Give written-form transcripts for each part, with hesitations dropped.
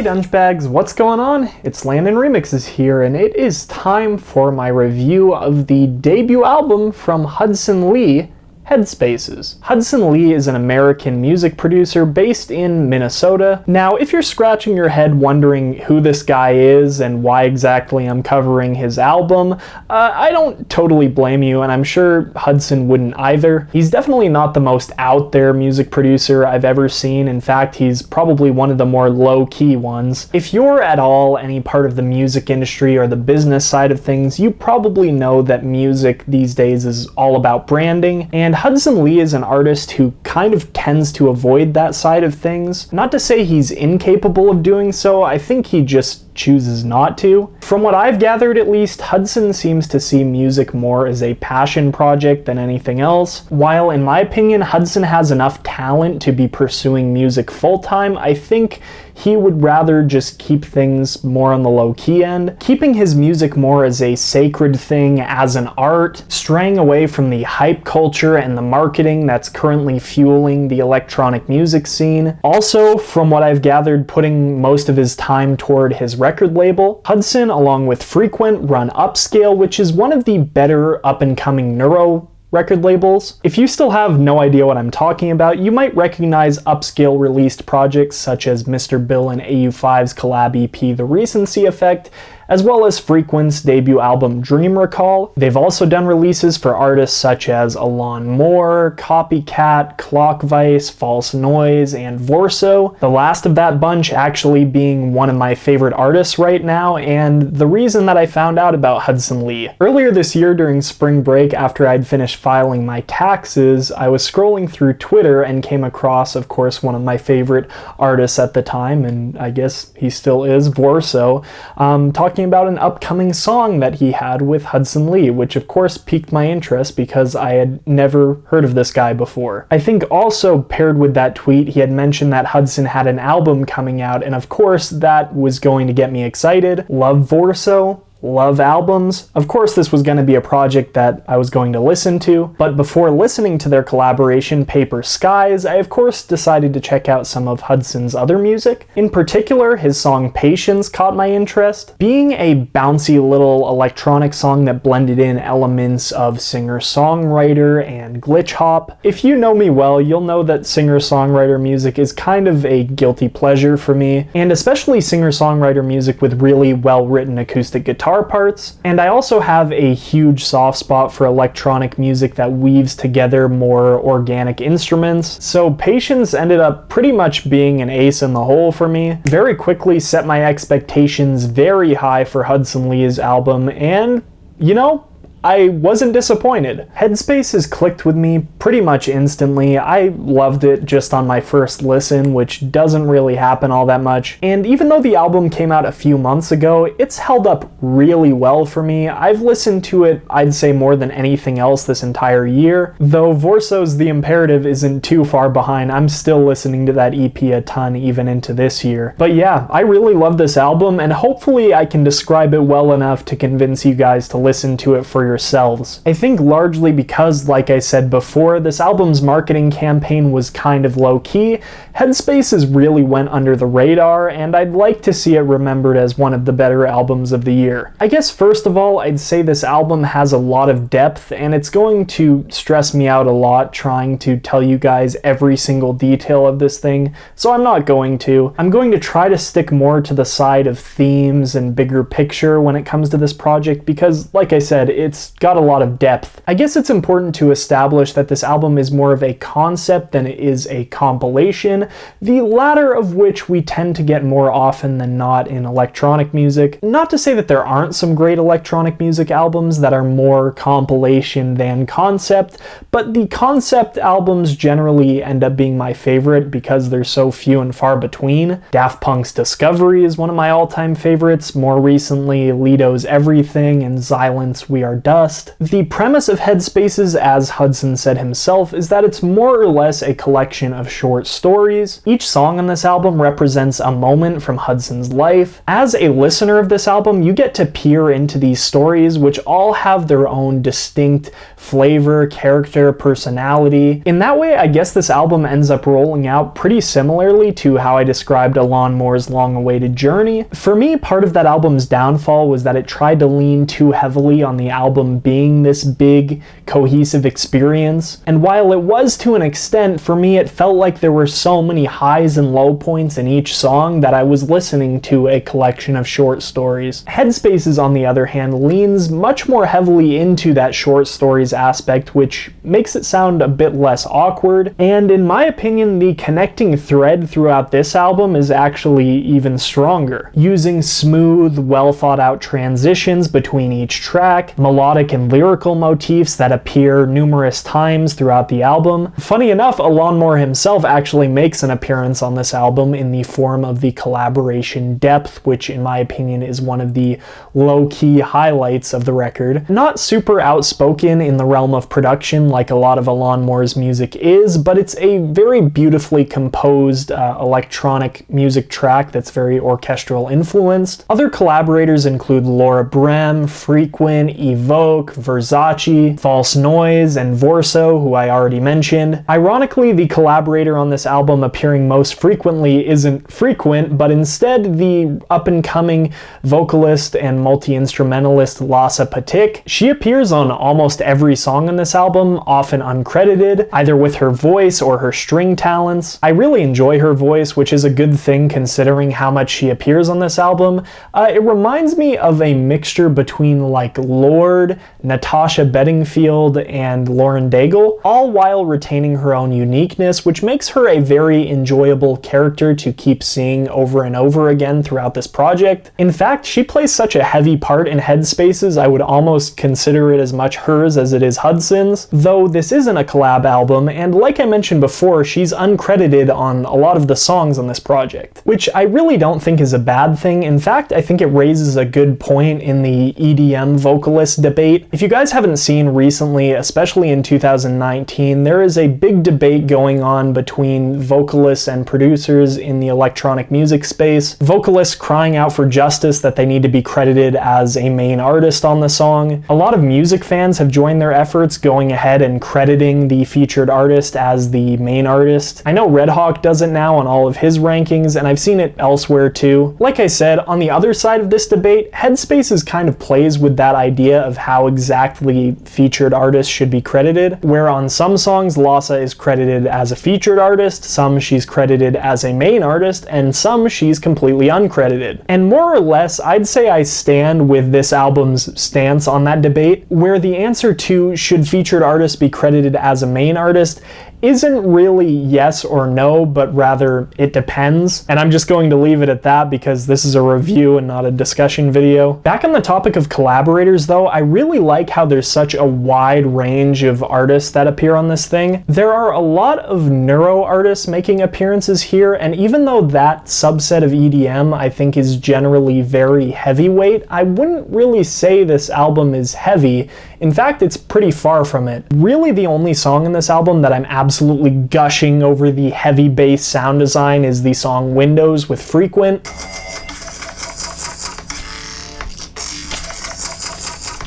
Hey Dungebags, what's going on? It's Landon Remixes here, and it is time for my review of the debut album from Hudson Lee, Headspaces. Hudson Lee is an American music producer based in Minnesota. Now, if you're scratching your head wondering who this guy is and why exactly I'm covering his album, I don't totally blame you, and I'm sure Hudson wouldn't either. He's definitely not the most out there music producer I've ever seen. In fact, he's probably one of the more low-key ones. If you're at all any part of the music industry or the business side of things, you probably know that music these days is all about branding, and Hudson Lee is an artist who kind of tends to avoid that side of things. Not to say he's incapable of doing so, I think he just chooses not to. From what I've gathered at least, Hudson seems to see music more as a passion project than anything else. While in my opinion Hudson has enough talent to be pursuing music full-time, I think he would rather just keep things more on the low-key end, keeping his music more as a sacred thing, as an art, straying away from the hype culture and the marketing that's currently fueling the electronic music scene. Also, from what I've gathered, putting most of his time toward his record label. Hudson, along with Frequent, run Upscale, which is one of the better up-and-coming NEURO record labels. If you still have no idea what I'm talking about, you might recognize Upscale released projects such as Mr. Bill and AU5's collab EP The Recency Effect, as well as Frequent's debut album Dream Recall. They've also done releases for artists such as Alon Moore, Copycat, Clockvice, False Noise, and Vorso. The last of that bunch actually being one of my favorite artists right now, and the reason that I found out about Hudson Lee. Earlier this year during spring break, after I'd finished filing my taxes, I was scrolling through Twitter and came across, of course, one of my favorite artists at the time, and I guess he still is, Vorso, talking about an upcoming song that he had with Hudson Lee, which of course piqued my interest because I had never heard of this guy before. I think also paired with that tweet, he had mentioned that Hudson had an album coming out, and of course that was going to get me excited. Love Vorso. Love albums. Of course this was going to be a project that I was going to listen to, but before listening to their collaboration Paper Skies, I of course decided to check out some of Hudson's other music. In particular, his song Patience caught my interest. Being a bouncy little electronic song that blended in elements of singer-songwriter and glitch hop. If you know me well, you'll know that singer-songwriter music is kind of a guilty pleasure for me, and especially singer-songwriter music with really well-written acoustic guitar parts, and I also have a huge soft spot for electronic music that weaves together more organic instruments, so Patience ended up pretty much being an ace in the hole for me. Very quickly set my expectations very high for Hudson Lee's album, and you know, I wasn't disappointed. Headspaces clicked with me pretty much instantly. I loved it just on my first listen, which doesn't really happen all that much. And even though the album came out a few months ago, it's held up really well for me. I've listened to it, I'd say, more than anything else this entire year. Though Vorso's The Imperative isn't too far behind, I'm still listening to that EP a ton even into this year. But yeah, I really love this album, and hopefully I can describe it well enough to convince you guys to listen to it for yourselves. I think largely because, like I said before, this album's marketing campaign was kind of low-key. Headspaces really went under the radar, and I'd like to see it remembered as one of the better albums of the year. I guess first of all, I'd say this album has a lot of depth, and it's going to stress me out a lot trying to tell you guys every single detail of this thing, so I'm not going to. I'm going to try to stick more to the side of themes and bigger picture when it comes to this project because, like I said, it's got a lot of depth. I guess it's important to establish that this album is more of a concept than it is a compilation, the latter of which we tend to get more often than not in electronic music. Not to say that there aren't some great electronic music albums that are more compilation than concept, but the concept albums generally end up being my favorite because they're so few and far between. Daft Punk's Discovery is one of my all-time favorites. More recently, Lito's Everything and Xylen's We Are dust. The premise of Headspaces, as Hudson said himself, is that it's more or less a collection of short stories. Each song on this album represents a moment from Hudson's life. As a listener of this album, you get to peer into these stories, which all have their own distinct flavor, character, personality. In that way, I guess this album ends up rolling out pretty similarly to how I described Alain Moore's long-awaited Journey. For me, part of that album's downfall was that it tried to lean too heavily on the album being this big, cohesive experience. And while it was to an extent, for me it felt like there were so many highs and low points in each song that I was listening to a collection of short stories. Headspaces, on the other hand, leans much more heavily into that short stories aspect, which makes it sound a bit less awkward. And in my opinion, the connecting thread throughout this album is actually even stronger, using smooth, well thought out transitions between each track, melodic and lyrical motifs that appear numerous times throughout the album. Funny enough, Alain Moore himself actually makes an appearance on this album in the form of the collaboration Depth, which in my opinion is one of the low-key highlights of the record. Not super outspoken in the realm of production like a lot of Alain Moore's music is, but it's a very beautifully composed electronic music track that's very orchestral influenced. Other collaborators include Laura Brem, Frequent, Evoke, Versace, False Noise, and Vorso, who I already mentioned. Ironically, the collaborator on this album appearing most frequently isn't Frequent, but instead the up-and-coming vocalist and multi-instrumentalist Lassa Patik. She appears on almost every song on this album, often uncredited, either with her voice or her string talents. I really enjoy her voice, which is a good thing considering how much she appears on this album. It reminds me of a mixture between like Lorde, Natasha Bedingfield, and Lauren Daigle, all while retaining her own uniqueness, which makes her a very enjoyable character to keep seeing over and over again throughout this project. In fact, she plays such a heavy part in Headspaces, I would almost consider it as much hers as it is Hudson's, though this isn't a collab album, and like I mentioned before, she's uncredited on a lot of the songs on this project, which I really don't think is a bad thing. In fact, I think it raises a good point in the EDM vocalist debate. If you guys haven't seen recently, especially in 2019, there is a big debate going on between vocalists and producers in the electronic music space. Vocalists crying out for justice that they need to be credited as a main artist on the song. A lot of music fans have joined their efforts, going ahead and crediting the featured artist as the main artist. I know Red Hawk does it now on all of his rankings, and I've seen it elsewhere too. Like I said, on the other side of this debate, Headspaces kind of plays with that idea of how exactly featured artists should be credited, where on some songs Lassa is credited as a featured artist, some she's credited as a main artist, and some she's completely uncredited. And more or less, I'd say I stand with this album's stance on that debate, where the answer to should featured artists be credited as a main artist isn't really yes or no, but rather it depends. And I'm just going to leave it at that because this is a review and not a discussion video. Back on the topic of collaborators though, I really like how there's such a wide range of artists that appear on this thing. There are a lot of NEURO artists making appearances here, and even though that subset of EDM I think is generally very heavyweight, I wouldn't really say this album is heavy. In fact, it's pretty far from it. Really, the only song in this album that I'm absolutely gushing over the heavy bass sound design is the song Windows with Frequent.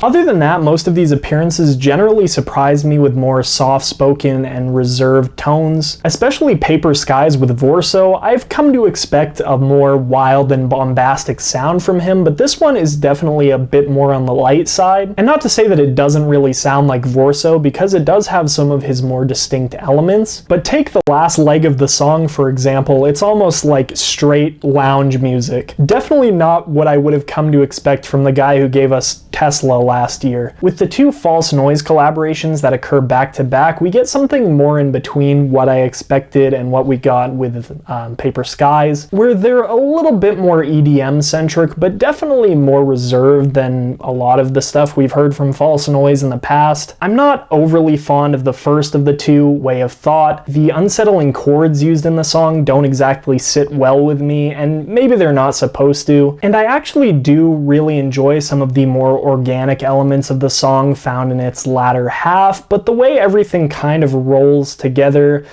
Other than that, most of these appearances generally surprise me with more soft-spoken and reserved tones. Especially Paper Skies with Vorso, I've come to expect a more wild and bombastic sound from him, but this one is definitely a bit more on the light side. And not to say that it doesn't really sound like Vorso, because it does have some of his more distinct elements, but take the last leg of the song, for example, it's almost like straight lounge music. Definitely not what I would have come to expect from the guy who gave us Tesla last year. With the two False Noise collaborations that occur back to back, we get something more in between what I expected and what we got with Paper Skies, where they're a little bit more EDM centric, but definitely more reserved than a lot of the stuff we've heard from False Noise in the past. I'm not overly fond of the first of the two, Way of Thought. The unsettling chords used in the song don't exactly sit well with me, and maybe they're not supposed to. And I actually do really enjoy some of the more organic elements of the song found in its latter half, but the way everything kind of rolls together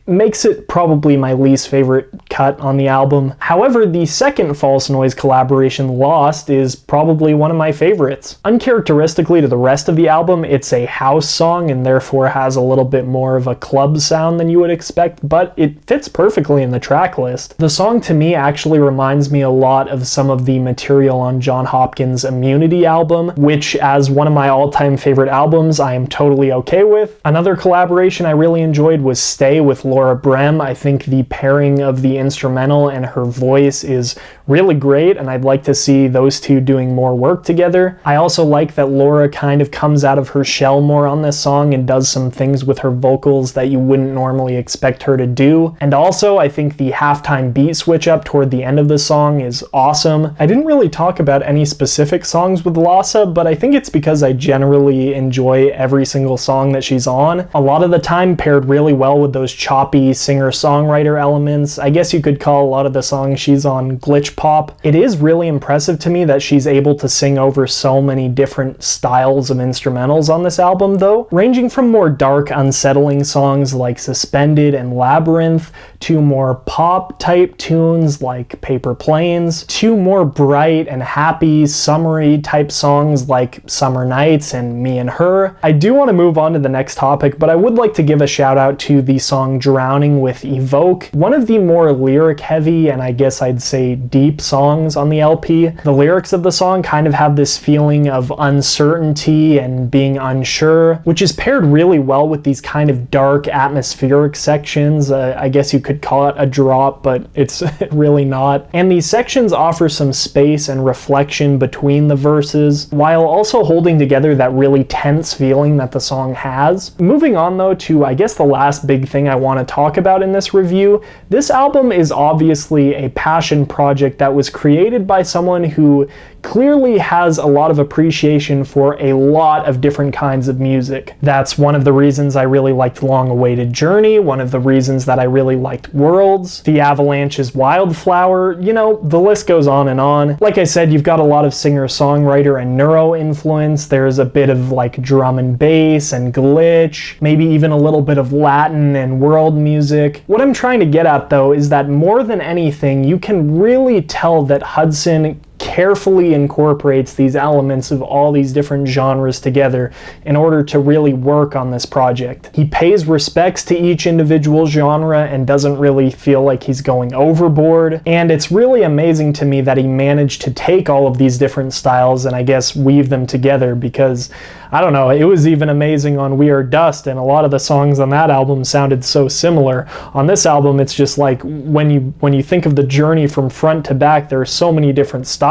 makes it probably my least favorite cut on the album. However, the second False Noise collaboration, Lost, is probably one of my favorites. Uncharacteristically to the rest of the album, it's a house song and therefore has a little bit more of a club sound than you would expect, but it fits perfectly in the track list. The song to me actually reminds me a lot of some of the material on John Hopkins' Immunity album, which as one of my all-time favorite albums, I am totally okay with. Another collaboration I really enjoyed was Stay with Laura Brem. I think the pairing of the instrumental and her voice is really great, and I'd like to see those two doing more work together. I also like that Laura kind of comes out of her shell more on this song and does some things with her vocals that you wouldn't normally expect her to do. And also, I think the halftime beat switch up toward the end of the song is awesome. I didn't really talk about any specific songs with Lhasa, but I think it's because I generally enjoy every single song that she's on. A lot of the time paired really well with those choppy singer-songwriter elements. I guess you could call a lot of the songs she's on glitch pop. It is really impressive to me that she's able to sing over so many different styles of instrumentals on this album though, ranging from more dark, unsettling songs like Suspended and Labyrinth, to more pop-type tunes like Paper Planes, to more bright and happy, summery type songs like Summer Nights and meandher. I do want to move on to the next topic, but I would like to give a shout out to the song Drowning with Evoke, one of the more lyric-heavy and I guess I'd say deep songs on the LP. The lyrics of the song kind of have this feeling of uncertainty and being unsure, which is paired really well with these kind of dark atmospheric sections. I guess you could call it a drop, but it's really not. And these sections offer some space and reflection between the verses, while also holding together that really tense feeling that the song has. Moving on though to, I guess, the last big thing I want to talk about in this review, this album is obviously a passion project that was created by someone who clearly has a lot of appreciation for a lot of different kinds of music. That's one of the reasons I really liked Long Awaited Journey, one of the reasons that I really liked Worlds, The Avalanche's Wildflower, you know, the list goes on and on. Like I said, you've got a lot of singer-songwriter and NEURO influence. There's a bit of like drum and bass and glitch, maybe even a little bit of Latin and world music. What I'm trying to get at though is that more than anything, you can really tell that Hudson carefully incorporates these elements of all these different genres together in order to really work on this project. He pays respects to each individual genre and doesn't really feel like he's going overboard, and it's really amazing to me that he managed to take all of these different styles and I guess weave them together, because I don't know, it was even amazing on We Are Dust, and a lot of the songs on that album sounded so similar. On this album, it's just like when you think of the journey from front to back, there are so many different styles.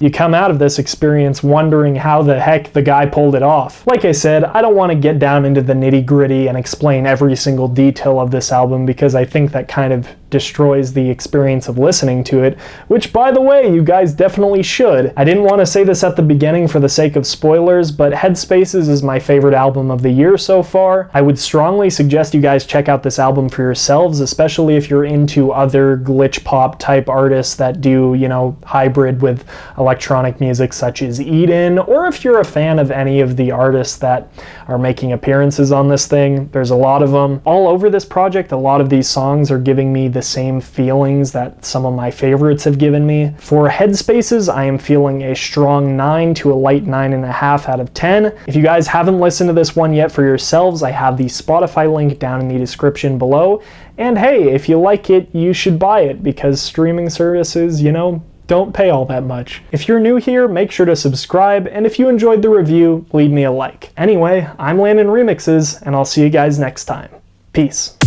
You come out of this experience wondering how the heck the guy pulled it off. Like I said, I don't want to get down into the nitty-gritty and explain every single detail of this album, because I think that kind of destroys the experience of listening to it, which, by the way, you guys definitely should. I didn't want to say this at the beginning for the sake of spoilers, but Headspaces is my favorite album of the year so far. I would strongly suggest you guys check out this album for yourselves, especially if you're into other glitch pop type artists that do, you know, hybrid with electronic music such as Eden, or if you're a fan of any of the artists that are making appearances on this thing. There's a lot of them. All over this project, a lot of these songs are giving me the same feelings that some of my favorites have given me. For Headspaces, I am feeling a strong 9 to a light 9.5 out of 10. If you guys haven't listened to this one yet for yourselves, I have the Spotify link down in the description below. And hey, if you like it, you should buy it, because streaming services, you know, don't pay all that much. If you're new here, make sure to subscribe, and if you enjoyed the review, leave me a like. Anyway, I'm Landon Remixes, and I'll see you guys next time. Peace.